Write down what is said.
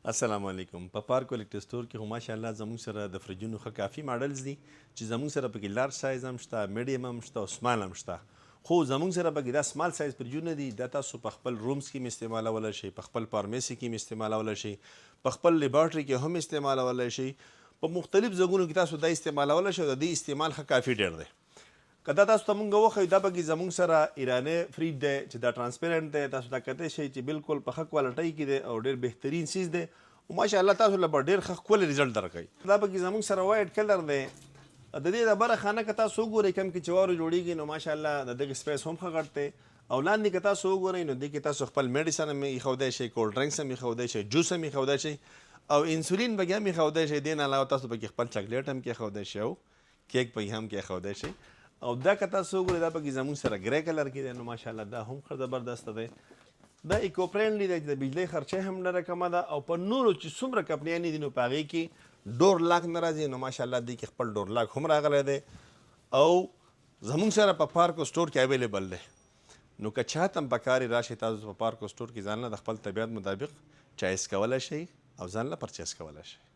السلام علیکم. په پارکو الکټریک سټور کې خو ماشاءالله زموږ سره د فریجونو ښه کافي ماډلز دي چې زموږ سره پکې لارج سایز هم شته، میډیم هم شته او سمال هم شته. خو زموږ سره پکې دا سمال سایز فریجونه دي، دا تاسو په خپل رومز کې هم استعمالولی شئ، په خپل فارمیسي کې هم استعمالولی شئ، په خپل لیبارټري کې هم استعمالولی شئ، په مختلف ځایونو کې تاسو دا استعمالولی شئ او د دې استعمال ښه کافي ډېر دی. که دا تاسو ته مونږ وښیو دا پکې زموږ سره ایرانی فریج دی چې دا ټرانسپیرنټ دی، تاسو دا کتی شئ چې بالکل په ښه کوالټۍ کې دی او ډېر بهترین څیز دی او ماشاءالله تاسو له به ډېر ښه ښکلی رزلټ درکوي. دا پکې زموږ سره وایټ کلر دی. د دې دبره خانه که تاسو وګورئ کوم کې چې واورې جوړېږي نو ماشاءالله د دغه سپیس هم ښه غټ دی او لاندې که تاسو وګورئ نو دې کې تاسو خپل میډیسن هم ایښودی شئ، کولډ ډرنکس هم ایښودی شئ، جوس هم ایښودی شئ او انسولین پکې هم ایښودی شئ. دې نه علاوه تاسو پکې خپل چاکلیټ هم کېښودی شئ او کیک پکې هم کېښودی شئ. او دا که تاسو وګورئ دا پکې زموږ سره ګری کلر کې دی نو ماشاءالله دا هم ښه زبردسته دی. دا ایکو فرینډلي دی چې د بجلۍ خرچه هم ډېره کمه ده او په نورو چې څومره کمپنیانې دي نو په هغې کې ډور لاک نه راځي نو ماشاءالله دې کې خپل ډور لاک هم راغلی دی او زموږ سره په پارکو سټور کې اویلیبل دی. نو که چاته هم پکار یې راشئ تاسو په پارکو سټور کې ځان له د خپل طبیعت مطابق چایس کولی شئ او ځان له پرچیز کولی شئ.